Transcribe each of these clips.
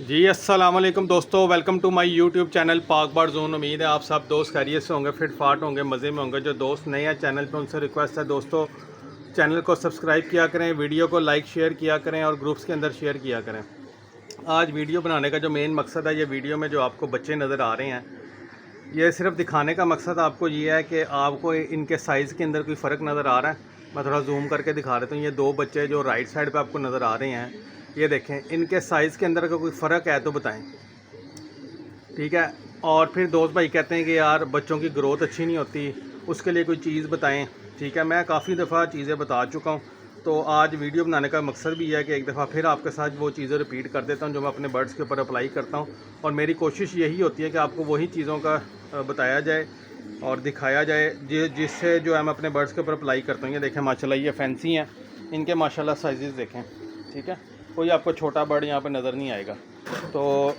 जी अस्सलाम वालेकुम दोस्तों, welcome to my YouTube channel Pak bar zone. उम्मीद है आप सब दोस्त खैरियत से होंगे, फिट फाट होंगे, मज़े में होंगे। जो दोस्त नए हैं चैनल पे उनसे रिक्वेस्ट है दोस्तों, चैनल को सब्सक्राइब किया करें, वीडियो को लाइक शेयर किया करें और ग्रुप्स के अंदर शेयर किया करें। आज वीडियो बनाने का जो मेन मकसद है, ये वीडियो में जो आपको बच्चे नज़र आ रहे हैं, ये सिर्फ दिखाने का मकसद आपको ये है कि आपको इनके साइज़ के अंदर कोई फ़र्क नज़र आ रहा है। मैं थोड़ा जूम करके दिखा देता हूँ। ये दो बच्चे जो राइट साइड पे आपको नज़र आ रहे हैं, ये देखें, इनके साइज़ के अंदर का कोई फ़र्क है तो बताएं, ठीक है। और फिर दोस्त भाई कहते हैं कि यार बच्चों की ग्रोथ अच्छी नहीं होती, उसके लिए कोई चीज़ बताएं, ठीक है। मैं काफ़ी दफ़ा चीज़ें बता चुका हूँ, तो आज वीडियो बनाने का मकसद भी है कि एक दफ़ा फिर आपके साथ वो चीज़ें रिपीट कर देता हूँ जो मैं अपने बर्ड्स के ऊपर अप्लाई करता हूँ। और मेरी कोशिश यही होती है कि आपको वही चीज़ों का बताया जाए और दिखाया जाए जिससे जो है मैं अपने बर्ड्स के ऊपर अप्लाई करता हूँ। ये देखें माशाल्लाह, ये फैंसी हैं, इनके माशाल्लाह साइज़ देखें, ठीक है। कोई आपको छोटा बर्ड यहाँ पे नज़र नहीं आएगा। तो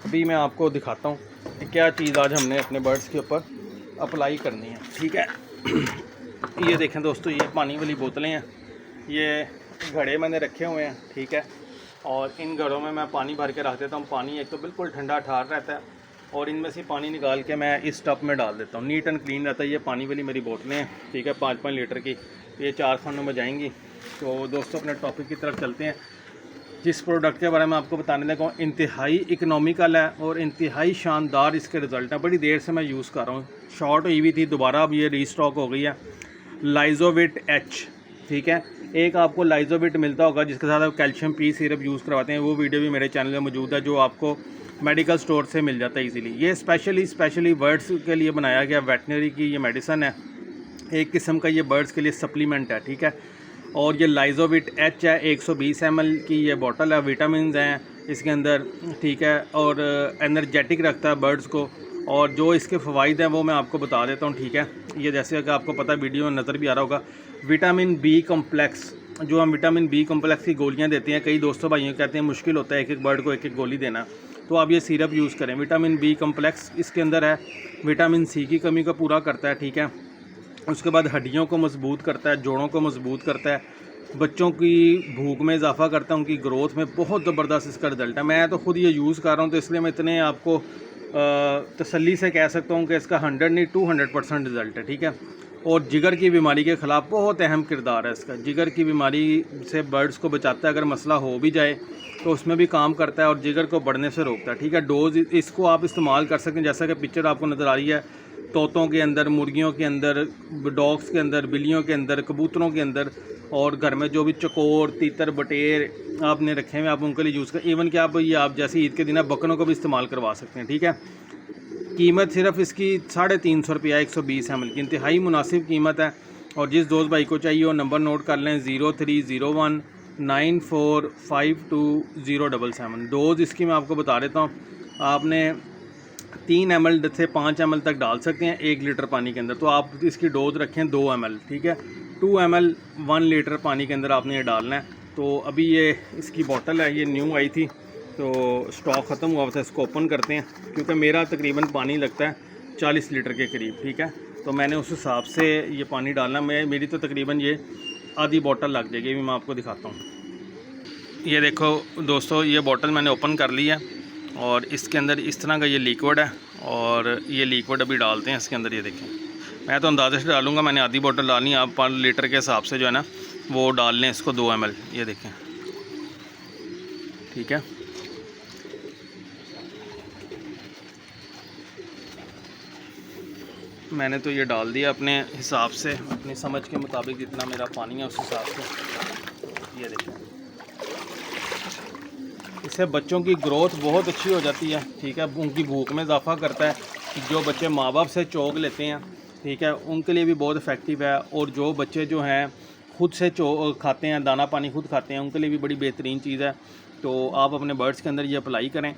अभी मैं आपको दिखाता हूँ कि क्या चीज़ आज हमने अपने बर्ड्स के ऊपर अप्लाई करनी है, ठीक है। ये देखें दोस्तों, ये पानी वाली बोतलें हैं, ये घड़े मैंने रखे हुए हैं, ठीक है। और इन घड़ों में मैं पानी भर के रख देता हूँ। पानी एक तो बिल्कुल ठंडा ठार रहता है और इनमें से पानी निकाल के मैं इस टब में डाल देता हूँ। नीट एंड क्लीन रहता है। ये पानी वाली मेरी बोतलें हैं, ठीक है, 5-5 लीटर की। ये 4 खानों में जाएंगी। तो दोस्तों अपने टॉपिक की तरफ चलते हैं। जिस प्रोडक्ट के बारे में आपको बताने लगा, इंतहाई इकनॉमिकल है और इंतहाई शानदार इसके रिज़ल्ट हैं। बड़ी देर से मैं यूज़ कर रहा हूँ, शॉर्ट हुई हुई थी, दोबारा अब ये रीस्टॉक हो गई है। लाइजोविट एच, ठीक है। एक आपको लाइजोविट मिलता होगा जिसके साथ आप कैल्शियम पी सिरप यूज़ करवाते हैं, वो वीडियो भी मेरे चैनल में मौजूद है, जो आपको मेडिकल स्टोर से मिल जाता है इजीली। ये स्पेशली बर्ड्स के लिए बनाया गया वेटनरी की ये मेडिसन है, एक किस्म का ये बर्ड्स के लिए सप्लीमेंट है, ठीक है। और ये लाइजोविट एच है, 120 ml की ये बॉटल है। विटामिन हैं इसके अंदर, ठीक है, और एनर्जेटिक रखता है बर्ड्स को। और जो इसके फ़वाइद हैं वो मैं आपको बता देता हूँ, ठीक है। ये जैसे कि आपको पता है, वीडियो में नज़र भी आ रहा होगा, विटामिन बी कम्प्लेक्स, जो हम विटामिन बी कम्प्लेक्स की गोलियाँ देते हैं, कई दोस्तों भाइयों कहते हैं मुश्किल होता है एक एक बर्ड को एक एक गोली देना, तो आप ये सिरप यूज़ करें। विटामिन बी कम्प्लेक्स इसके अंदर है, विटामिन सी की कमी को पूरा करता है, ठीक है। उसके बाद हड्डियों को मजबूत करता है, जोड़ों को मजबूत करता है, बच्चों की भूख में इजाफा करता है, उनकी ग्रोथ में बहुत ज़बरदस्त इसका रिज़ल्ट है। मैं तो ख़ुद ये यूज़ कर रहा हूँ, तो इसलिए मैं इतने आपको तसल्ली से कह सकता हूँ कि इसका 100 नहीं 200% रिज़ल्ट है, ठीक है। और जिगर की बीमारी के ख़िलाफ़ बहुत अहम किरदार है इसका। जिगर की बीमारी से बर्ड्स को बचाता है, अगर मसला हो भी जाए तो उसमें भी काम करता है और जिगर को बढ़ने से रोकता है, ठीक है। डोज इसको आप इस्तेमाल कर सकते हैं, जैसा कि पिक्चर आपको नज़र आ रही है, तोतों के अंदर, मुर्गियों के अंदर, डॉग्स के अंदर, बिल्लियों के अंदर, कबूतरों के अंदर, और घर में जो भी चकोर, तीतर, बटेर आपने रखे हुए आप उनके लिए यूज़ करें। इवन कि आप जैसे ईद के दिन बकरों को भी इस्तेमाल करवा सकते हैं, ठीक है। कीमत सिर्फ इसकी 350 रुपया 120 ml की, इंतहाई मुनासिब कीमत है। और जिस दोस्त भाई को चाहिए वो नंबर नोट कर लें, 0301 9452 डोज़ इसकी मैं आपको बता देता हूँ। आपने 3 ml से 5 ml तक डाल सकते हैं 1 लीटर पानी के अंदर। तो आप इसकी डोज रखें 2 ml, ठीक है। 2 ml 1 लीटर पानी के अंदर आपने ये डालना है। तो अभी ये इसकी बोतल है, ये न्यू आई थी, तो स्टॉक ख़त्म हुआ था। इसको ओपन करते हैं, क्योंकि मेरा तकरीबन पानी लगता है 40 लीटर के करीब, ठीक है। तो मैंने उस हिसाब से ये पानी डालना, मेरी तो तकरीबन ये आधी बोतल लग जाएगी। अभी मैं आपको दिखाता हूँ। ये देखो दोस्तों, ये बोतल मैंने ओपन कर ली है और इसके अंदर इस तरह का ये लिक्विड है, और ये लिक्विड अभी डालते हैं इसके अंदर। ये देखें, मैं तो अंदाजे से डालूंगा, मैंने आधी बोतल डालनी है, आप 5 लीटर के हिसाब से जो है ना वो डाल लें इसको 2 ml। ये देखें, ठीक है। मैंने तो ये डाल दिया अपने हिसाब से, अपनी समझ के मुताबिक जितना मेरा पानी है उस हिसाब से। ये देखें, इससे बच्चों की ग्रोथ बहुत अच्छी हो जाती है, ठीक है। उनकी भूख में इजाफा करता है। जो बच्चे माँ बाप से चोग लेते हैं, ठीक है, उनके लिए भी बहुत इफ़ेक्टिव है। और जो बच्चे जो हैं खुद से खाते हैं, दाना पानी खुद खाते हैं, उनके लिए भी बड़ी बेहतरीन चीज़ है। तो आप अपने बर्ड्स के अंदर ये अप्लाई करें,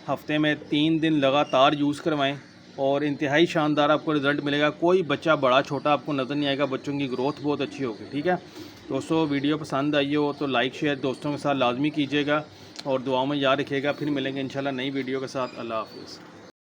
हफ्ते में 3 दिन लगातार यूज़ करवाएं और इंतहाई शानदार आपको रिज़ल्ट मिलेगा। कोई बच्चा बड़ा छोटा आपको नज़र नहीं आएगा, बच्चों की ग्रोथ बहुत अच्छी होगी, ठीक है। दोस्तों वीडियो पसंद आई हो तो लाइक शेयर दोस्तों के साथ लाजमी कीजिएगा और दुआओं में याद रखिएगा। फिर मिलेंगे इंशाल्लाह नई वीडियो के साथ। अल्लाह हाफ़िज़।